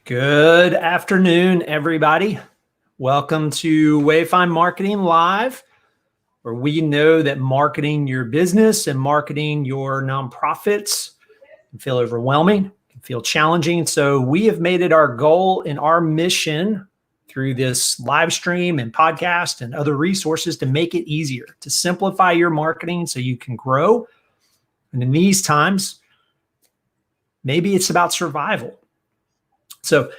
Good afternoon, everybody. Welcome to Wayfind Marketing Live, where we know that marketing your business and marketing your nonprofits can feel overwhelming, can feel challenging. So we have made it our goal and our mission through this live stream and podcast and other resources to make it easier, to simplify your marketing so you can grow. And in these times, maybe it's about survival. So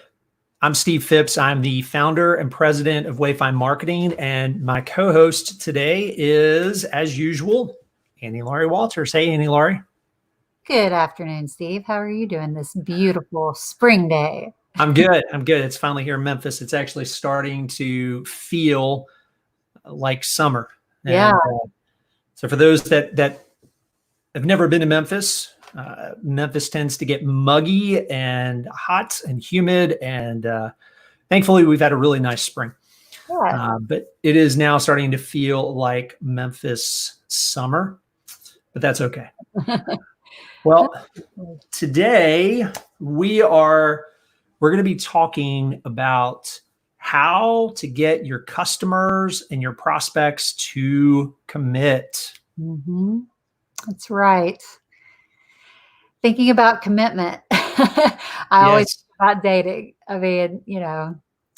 I'm Steve Phipps. I'm the founder and president of Wayfind Marketing. And my co-host today is, as usual, AnnieLaurie Walters. Hey, AnnieLaurie. Good afternoon, Steve. How are you doing this beautiful spring day? I'm good. It's finally here in Memphis. It's actually starting to feel like summer. Yeah. So for those that have never been to Memphis, Memphis tends to get muggy and hot and humid, and thankfully we've had a really nice spring. Yeah. But it is now starting to feel like Memphis summer, but that's okay. Well, today we're going to be talking about how to get your customers and your prospects to commit. Mm-hmm. That's right. Thinking about commitment. I always think about dating. I mean,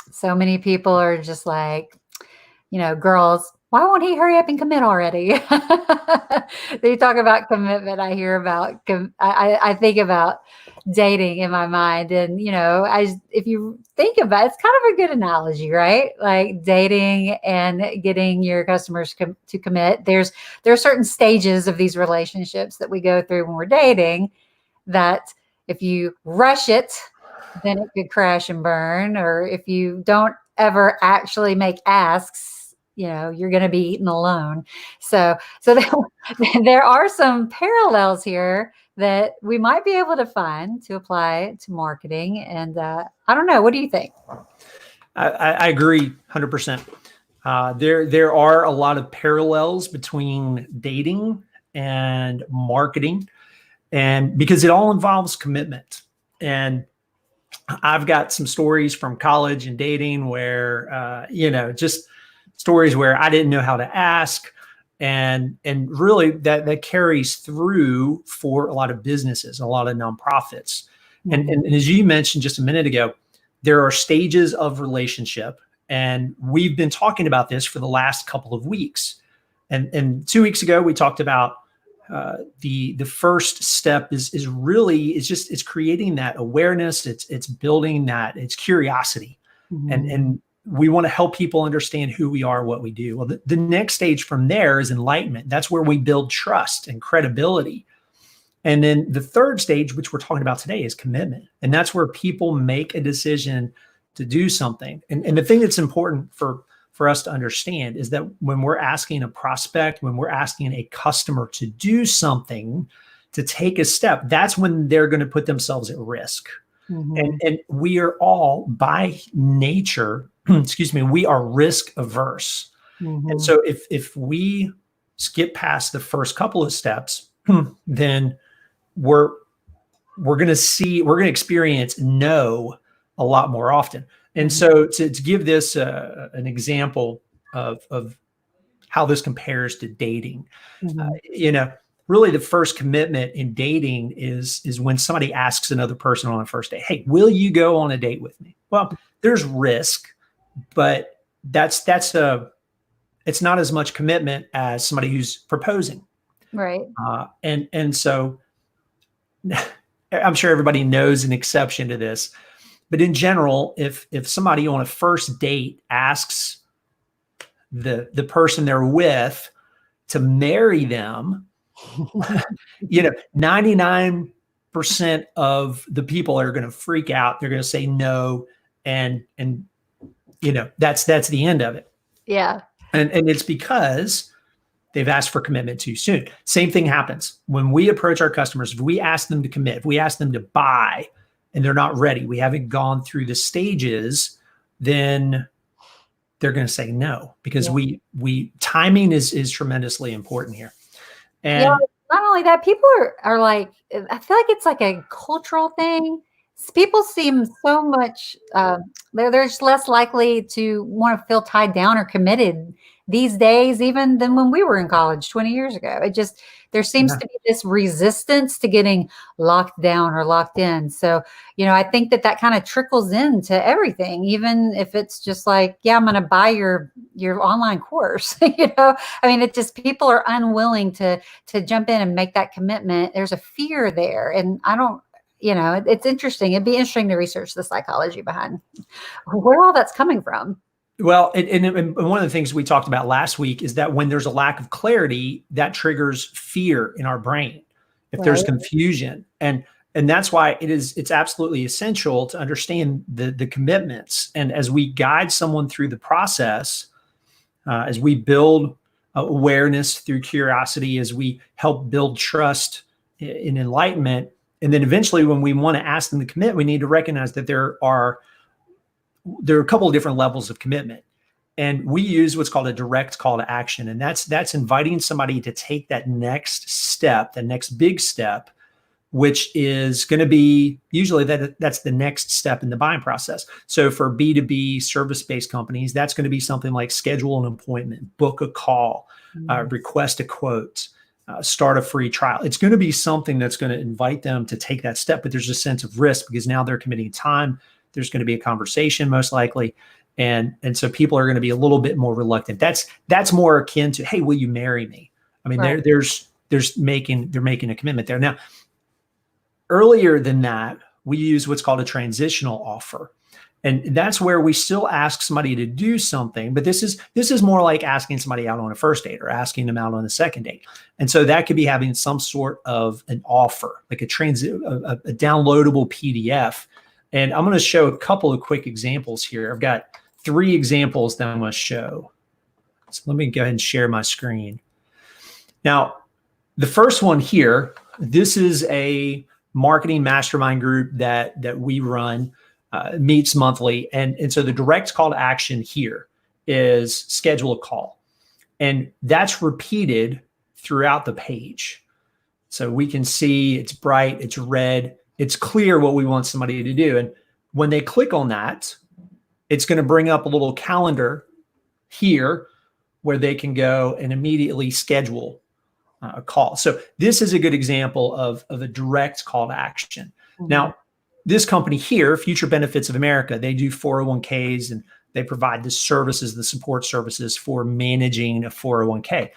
so many people are just like, girls, why won't he hurry up and commit already? They talk about commitment. I hear about, I think about dating in my mind. And, if you think about it, it's kind of a good analogy, right? Like dating and getting your customers to commit. There are certain stages of these relationships that we go through when we're dating that if you rush it, then it could crash and burn. Or if you don't ever actually make asks, you're going to be eaten alone. So there are some parallels here that we might be able to find to apply to marketing. And I don't know. What do you think? I agree 100%. There are a lot of parallels between dating and marketing, and because it all involves commitment. And I've got some stories from college and dating where, just stories where I didn't know how to ask. And really that carries through for a lot of businesses, a lot of nonprofits. Mm-hmm. And as you mentioned just a minute ago, there are stages of relationship. And we've been talking about this for the last couple of weeks. And 2 weeks ago, we talked about the first step is creating that awareness. It's building that, it's curiosity. Mm-hmm. And we want to help people understand who we are, what we do. Well, the next stage from there is enlightenment. That's where we build trust and credibility. And then the third stage, which we're talking about today, is commitment. And that's where people make a decision to do something. And the thing that's important for us to understand is that when we're asking a prospect, when we're asking a customer to do something, to take a step, that's when they're going to put themselves at risk. Mm-hmm. And we are all by nature, we are risk averse. Mm-hmm. And so if we skip past the first couple of steps, then we're going to experience no a lot more often. And so to give this an example of how this compares to dating, mm-hmm. Really the first commitment in dating is when somebody asks another person on a first date, hey, will you go on a date with me? Well, there's risk, but it's not as much commitment as somebody who's proposing. Right. And so I'm sure everybody knows an exception to this. But in general, if somebody on a first date asks the person they're with to marry them, 99% of the people are going to freak out. They're going to say no, and that's the end of it. Yeah. And it's because they've asked for commitment too soon. Same thing happens when we approach our customers. If we ask them to commit, if we ask them to buy, and they're not ready, we haven't gone through the stages, then they're going to say no, because timing is tremendously important here. And not only that, people are like, I feel like it's like a cultural thing People seem so much, they're just less likely to want to feel tied down or committed these days, even than when we were in college 20 years ago. There seems Yeah. to be this resistance to getting locked down or locked in. So, I think that kind of trickles into everything, even if it's just like, yeah, I'm going to buy your online course. I mean, people are unwilling to jump in and make that commitment. There's a fear there. And I don't, it's interesting. It'd be interesting to research the psychology behind where all that's coming from. Well, and one of the things we talked about last week is that when there's a lack of clarity, that triggers fear in our brain. If there's Right. confusion, and that's why it's absolutely essential to understand the commitments. And as we guide someone through the process, as we build awareness through curiosity, as we help build trust in enlightenment, and then eventually when we want to ask them to commit, we need to recognize that there are a couple of different levels of commitment. And we use what's called a direct call to action. And that's inviting somebody to take that next step, the next big step, which is going to be usually that's the next step in the buying process. So for B2B service-based companies, that's going to be something like schedule an appointment, book a call, request a quote, start a free trial. It's going to be something that's going to invite them to take that step, but there's a sense of risk because now they're committing time. There's going to be a conversation most likely. And so people are going to be a little bit more reluctant. That's more akin to, hey, will you marry me? I mean, Right. they're making a commitment there. Now, earlier than that, we use what's called a transitional offer. And that's where we still ask somebody to do something, but this is more like asking somebody out on a first date or asking them out on a second date. And so that could be having some sort of an offer, like a downloadable PDF. And I'm going to show a couple of quick examples here. I've got 3 examples that I'm going to show. So let me go ahead and share my screen. Now, the first one here, this is a marketing mastermind group that we run, meets monthly. And so the direct call to action here is schedule a call. And that's repeated throughout the page. So we can see it's bright, it's red, it's clear what we want somebody to do. And when they click on that, it's going to bring up a little calendar here where they can go and immediately schedule a call. So this is a good example of a direct call to action. Mm-hmm. Now, this company here, Future Benefits of America, they do 401ks and they provide the services, the support services for managing a 401k.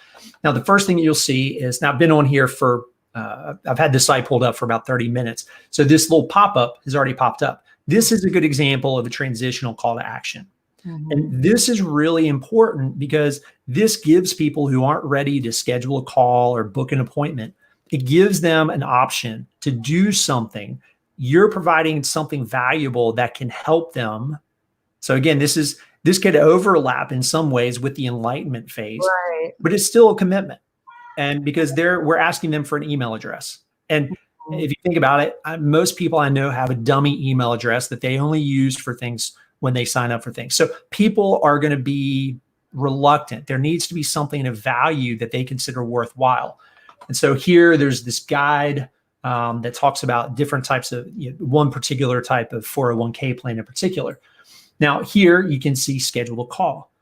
Now, the first thing you'll see is, now I've been on here for, I've had the site pulled up for about 30 minutes. So this little pop-up has already popped up. This is a good example of a transitional call to action. Mm-hmm. And this is really important because this gives people who aren't ready to schedule a call or book an appointment, it gives them an option to do something. You're providing something valuable that can help them. So again, this could overlap in some ways with the enlightenment phase, right, but it's still a commitment. And because we're asking them for an email address. And if you think about it, most people I know have a dummy email address that they only use for things when they sign up for things. So people are going to be reluctant. There needs to be something of value that they consider worthwhile. And so here there's this guide that talks about different types of, one particular type of 401k plan in particular. Now here you can see schedule a call.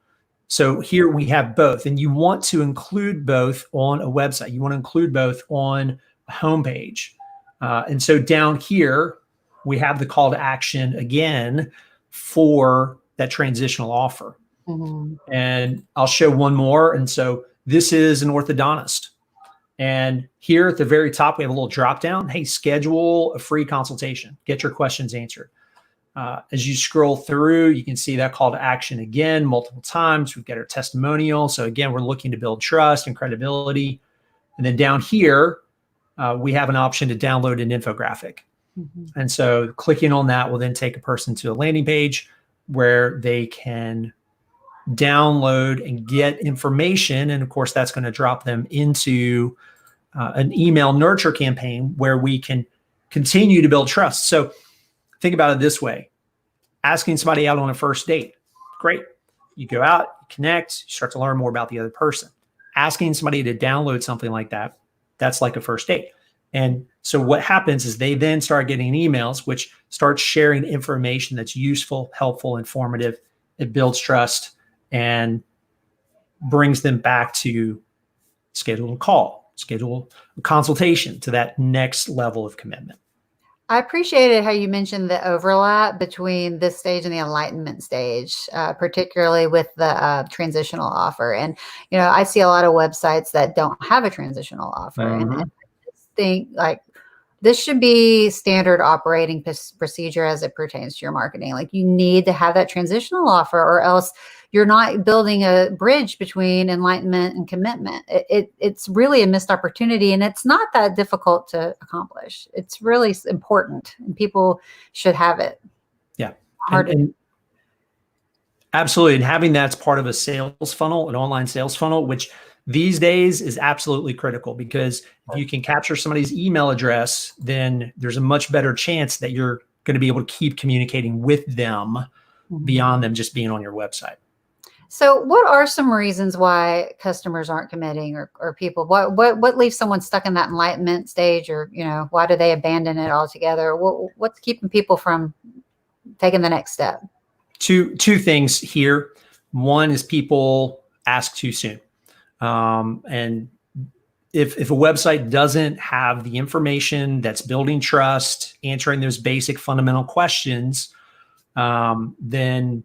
So here we have both, and you want to include both on a website. You want to include both on a homepage. And so down here, we have the call to action again for that transitional offer. Mm-hmm. And I'll show one more. And so this is an orthodontist. And here at the very top, we have a little drop down. Hey, schedule a free consultation. Get your questions answered. As you scroll through, you can see that call to action again multiple times. We've got our testimonial. So again, we're looking to build trust and credibility. And then down here, we have an option to download an infographic. Mm-hmm. And so clicking on that will then take a person to a landing page where they can download and get information. And of course, that's going to drop them into an email nurture campaign where we can continue to build trust. So think about it this way. Asking somebody out on a first date, great. You go out, you connect, you start to learn more about the other person. Asking somebody to download something like that, that's like a first date. And so what happens is they then start getting emails, which starts sharing information that's useful, helpful, informative. It builds trust and brings them back to schedule a call, schedule a consultation to that next level of commitment. I appreciated how you mentioned the overlap between this stage and the enlightenment stage, particularly with the transitional offer. And, I see a lot of websites that don't have a transitional offer. And I just think like this should be standard operating procedure as it pertains to your marketing. Like you need to have that transitional offer, or else you're not building a bridge between enlightenment and commitment. It's really a missed opportunity, and it's not that difficult to accomplish. It's really important, and people should have it. Yeah. Absolutely. And having that's part of a sales funnel, an online sales funnel, which these days is absolutely critical, because if you can capture somebody's email address, then there's a much better chance that you're going to be able to keep communicating with them beyond them just being on your website. So what are some reasons why customers aren't committing, or people, what leaves someone stuck in that enlightenment stage, or, why do they abandon it altogether? What's keeping people from taking the next step? Two things here. One is people ask too soon. And if a website doesn't have the information that's building trust, answering those basic fundamental questions, then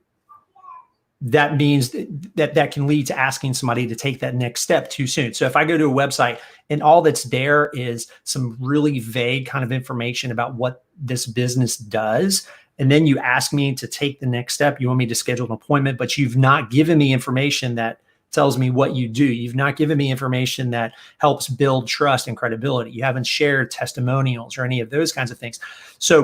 that means that can lead to asking somebody to take that next step too soon. So if I go to a website and all that's there is some really vague kind of information about what this business does, and then you ask me to take the next step, you want me to schedule an appointment, but you've not given me information that tells me what you do. You've not given me information that helps build trust and credibility. You haven't shared testimonials or any of those kinds of things. So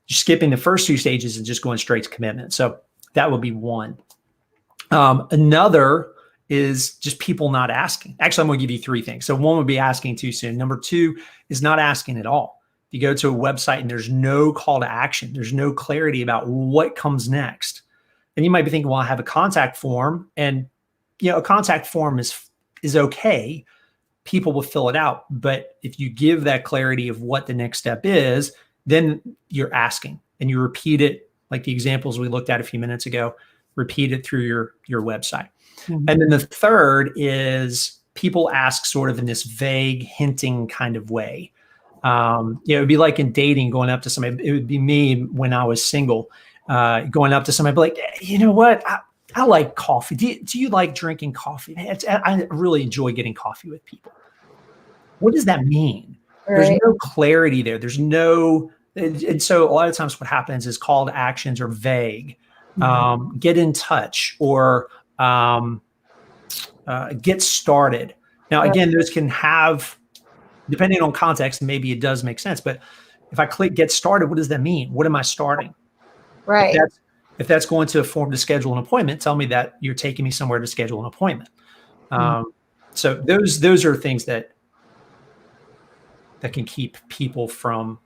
you're skipping the first two stages and just going straight to commitment. So that would be one. Another is just people not asking. Actually, I'm going to give you three things. So one would be asking too soon. Number two is not asking at all. If you go to a website and there's no call to action, there's no clarity about what comes next. And you might be thinking, well, I have a contact form, and a contact form is okay. People will fill it out. But if you give that clarity of what the next step is, then you're asking, and you repeat it like the examples we looked at a few minutes ago, repeat it through your website. And then the third is people ask sort of in this vague hinting kind of way. It would be like in dating, going up to somebody. It would be me when I was single. Going up to somebody, be like, you know what? I like coffee. Do you like drinking coffee? I really enjoy getting coffee with people. What does that mean? Right. There's no clarity there. There's no, and so a lot of times what happens is call to actions are vague. Get in touch, or get started. Now, again, those can have, depending on context, maybe it does make sense. But if I click get started, what does that mean? What am I starting? Right. If that's going to a form to schedule an appointment, tell me that you're taking me somewhere to schedule an appointment. So those are things that can keep people from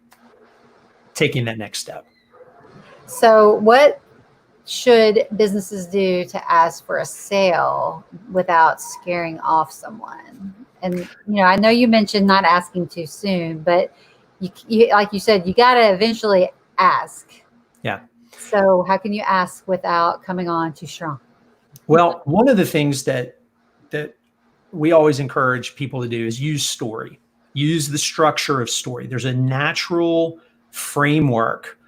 taking that next step. So what should businesses do to ask for a sale without scaring off someone? And, I know you mentioned not asking too soon, but you like you said, you got to eventually ask. Yeah. So how can you ask without coming on too strong? Well, one of the things that we always encourage people to do is use story. Use the structure of story. There's a natural framework.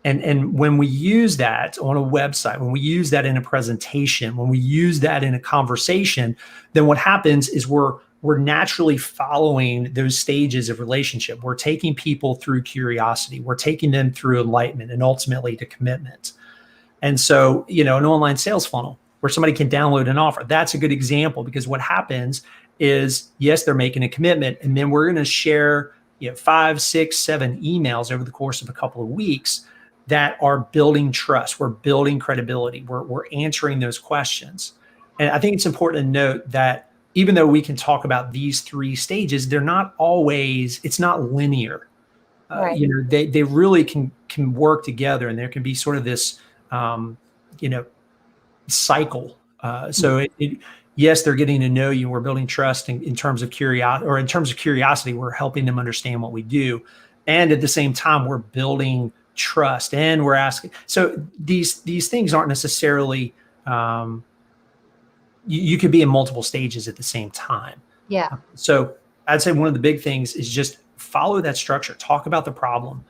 And when we use that on a website, when we use that in a presentation, when we use that in a conversation, then what happens is we're naturally following those stages of relationship. We're taking people through curiosity. We're taking them through enlightenment and ultimately to commitment. And so, an online sales funnel where somebody can download an offer, that's a good example, because what happens is, yes, they're making a commitment, and then we're going to share 5, 6, 7 emails over the course of a couple of weeks that are building trust. We're building credibility. We're answering those questions. And I think it's important to note that even though we can talk about these 3 stages, they're not always, it's not linear. Right. They really can work together, and there can be sort of this, cycle. So yes, they're getting to know you. We're building trust in terms of curiosity, or in terms of curiosity, we're helping them understand what we do. And at the same time, we're building trust, and we're asking. So these things aren't necessarily, you could be in multiple stages at the same time. Yeah. So I'd say one of the big things is just follow that structure, talk about the problem,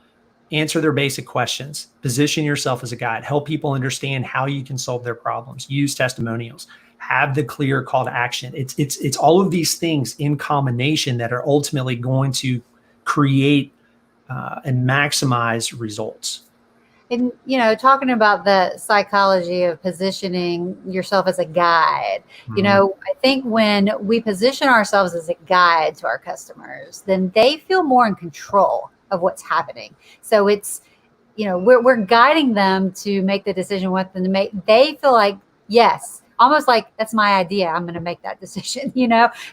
answer their basic questions, position yourself as a guide, help people understand how you can solve their problems, use testimonials, have the clear call to action. It's all of these things in combination that are ultimately going to create and maximize results. And, talking about the psychology of positioning yourself as a guide, I think when we position ourselves as a guide to our customers, then they feel more in control of what's happening. So it's, we're guiding them to make the decision what them to make. They feel like, yes, almost like that's my idea. I'm going to make that decision,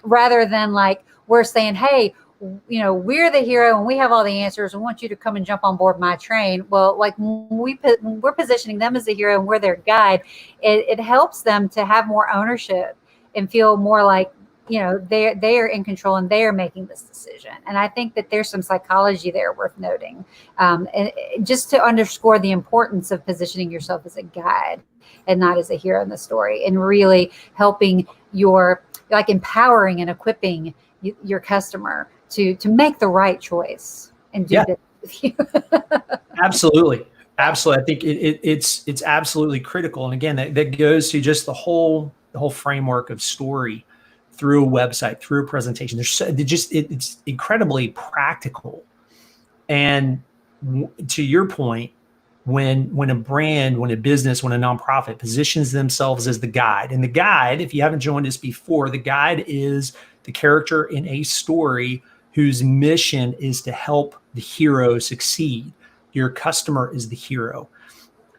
rather than like we're saying, hey, we're the hero and we have all the answers. I want you to come and jump on board my train. Well, like when we're positioning them as the hero and we're their guide, it helps them to have more ownership and feel more like, they are in control and they are making this decision. And I think that there's some psychology there worth noting, and just to underscore the importance of positioning yourself as a guide and not as a hero in the story, and really helping empowering and equipping your customer to make the right choice and do this with you. Absolutely. I think it's absolutely critical. And again, that goes to just the whole framework of story through a website, through a presentation. It's incredibly practical. And to your point, when a brand, when a business, when a nonprofit positions themselves as the guide, and the guide, if you haven't joined us before, the guide is the character in a story whose mission is to help the hero succeed. Your customer is the hero.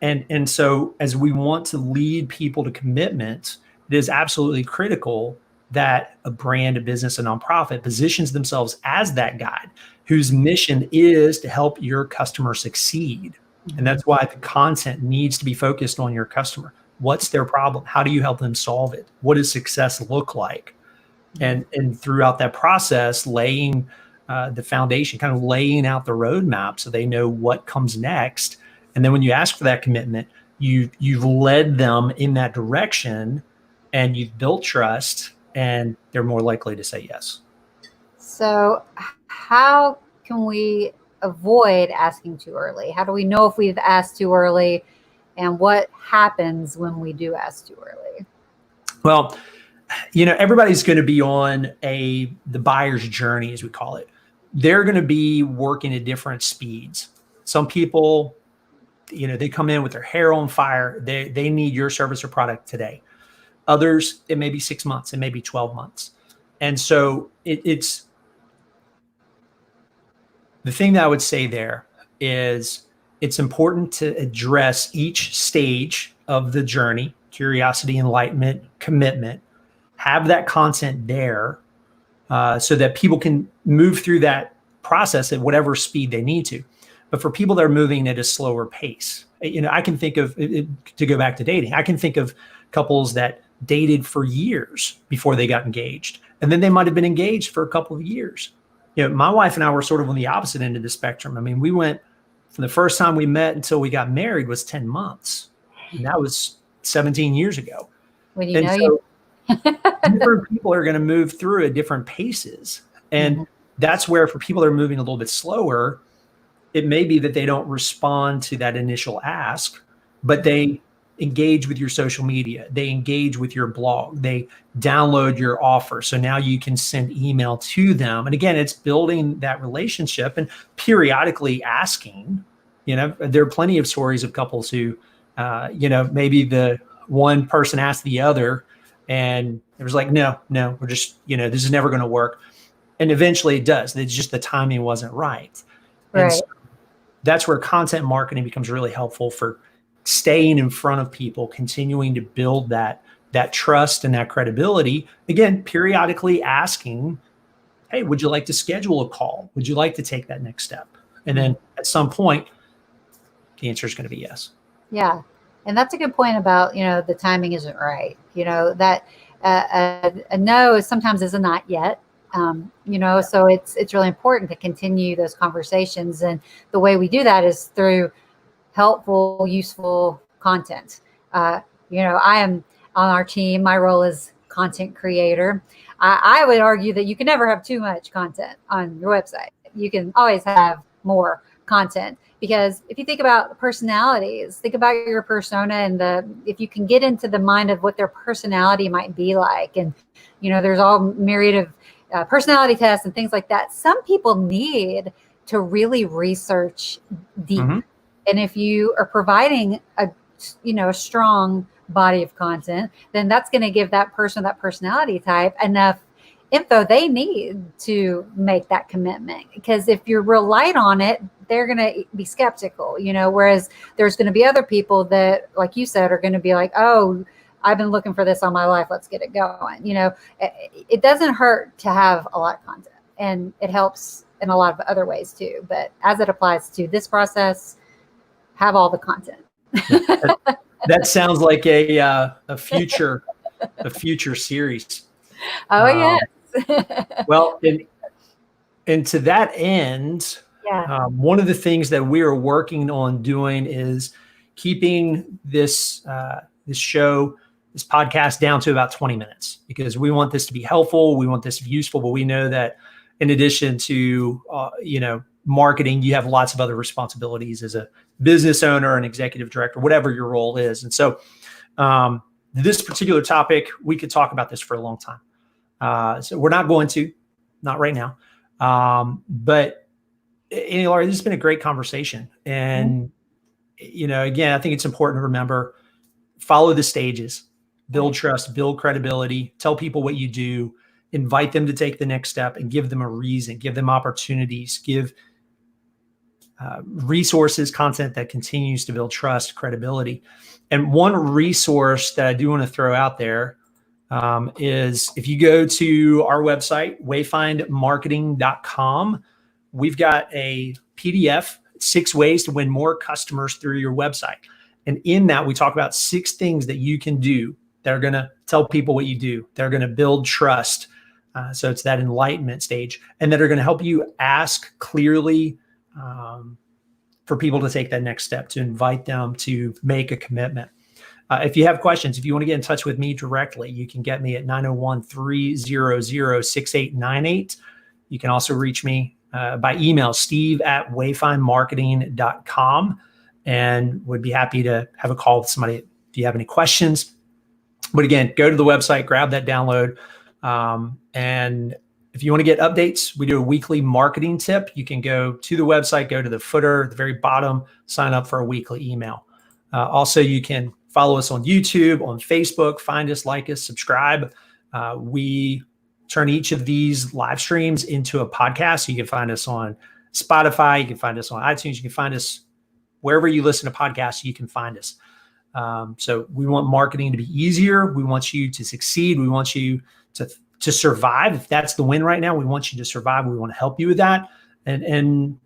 And so as we want to lead people to commitment, it is absolutely critical that a brand, a business, a nonprofit positions themselves as that guide whose mission is to help your customer succeed. And that's why the content needs to be focused on your customer. What's their problem? How do you help them solve it? What does success look like? And throughout that process, laying the foundation, kind of laying out the roadmap so they know what comes next. And then when you ask for that commitment, you've led them in that direction, and you've built trust, and they're more likely to say yes. So how can we avoid asking too early? How do we know if we've asked too early, and what happens when we do ask too early? Well, everybody's going to be on the buyer's journey, as we call it. They're going to be working at different speeds. Some people, they come in with their hair on fire. They need your service or product today. Others, it may be 6 months, it may be 12 months. And so it's the thing that I would say there is it's important to address each stage of the journey: curiosity, enlightenment, commitment. Have that content there so that people can move through that process at whatever speed they need to. But for people that are moving at a slower pace, I can think of, to go back to dating, I can think of couples that dated for years before they got engaged. And then they might have been engaged for a couple of years. My wife and I were sort of on the opposite end of the spectrum. I mean, we went from the first time we met until we got married was 10 months. And that was 17 years ago. When different people are going to move through at different paces. And that's where, for people that are moving a little bit slower, it may be that they don't respond to that initial ask, but they engage with your social media. They engage with your blog. They download your offer. So now you can send email to them. And again, it's building that relationship and periodically asking. There are plenty of stories of couples who, maybe the one person asked the other, and it was like, no, we're just, this is never going to work. And eventually it does. It's just the timing wasn't right. Right. And so that's where content marketing becomes really helpful for staying in front of people, continuing to build that trust and that credibility. Again, periodically asking, hey, would you like to schedule a call? Would you like to take that next step? And then at some point, the answer is going to be yes. Yeah. And that's a good point about, the timing isn't right. That a no sometimes is a not yet. So it's really important to continue those conversations. And the way we do that is through helpful, useful content. I am on our team. My role is content creator. I would argue that you can never have too much content on your website. You can always have more content, because if you think about personalities, think about your persona, and if you can get into the mind of what their personality might be like, and there's all myriad of personality tests and things like that. Some people need to really research deep. Mm-hmm. And if you are providing a strong body of content, then that's going to give that person, that personality type, enough info they need to make that commitment. Because if you're real light on it, they're going to be skeptical, whereas there's going to be other people that, like you said, are going to be like, oh, I've been looking for this all my life. Let's get it going. It doesn't hurt to have a lot of content, and it helps in a lot of other ways too. But as it applies to this process, have all the content. That sounds like a future series. Oh, yes. Well, and to that end, one of the things that we are working on doing is keeping this show, this podcast, down to about 20 minutes, because we want this to be helpful. We want this to be useful, but we know that in addition to, marketing, you have lots of other responsibilities as a business owner, an executive director, whatever your role is. And so this particular topic, we could talk about this for a long time. So we're not going to, not right now. But AnnieLaurie, this has been a great conversation. And, again, I think it's important to remember, follow the stages, build trust, build credibility, tell people what you do, invite them to take the next step, and give them a reason, give them opportunities, give resources, content that continues to build trust, credibility. And one resource that I do want to throw out there is, if you go to our website, wayfindmarketing.com, we've got a PDF, 6 ways to win more customers through your website. And in that, we talk about 6 things that you can do that are going to tell people what you do. They're going to build trust. So it's that enlightenment stage, and that are going to help you ask clearly for people to take that next step, to invite them to make a commitment. If you have questions, if you want to get in touch with me directly, you can get me at 901-300-6898. You can also reach me by email, steve@wayfindmarketing.com, and would be happy to have a call with somebody if you have any questions. But again, go to the website, grab that download. And if you want to get updates, we do a weekly marketing tip. You can go to the website, go to the footer at the very bottom, sign up for a weekly email. Also, you can follow us on YouTube, on Facebook, find us, like us, subscribe. We turn each of these live streams into a podcast. So you can find us on Spotify, you can find us on iTunes, you can find us wherever you listen to podcasts, you can find us. So we want marketing to be easier. We want you to succeed. We want you to survive. If that's the win right now, we want you to survive. We want to help you with that. And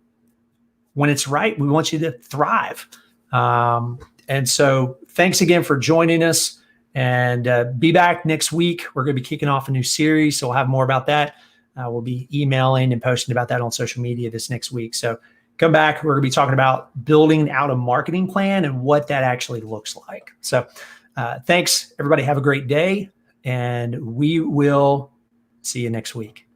when it's right, we want you to thrive. And so thanks again for joining us, and be back next week. We're going to be kicking off a new series, so we'll have more about that. We'll be emailing and posting about that on social media this next week. So come back. We're going to be talking about building out a marketing plan and what that actually looks like. So thanks, everybody. Have a great day, and we will see you next week.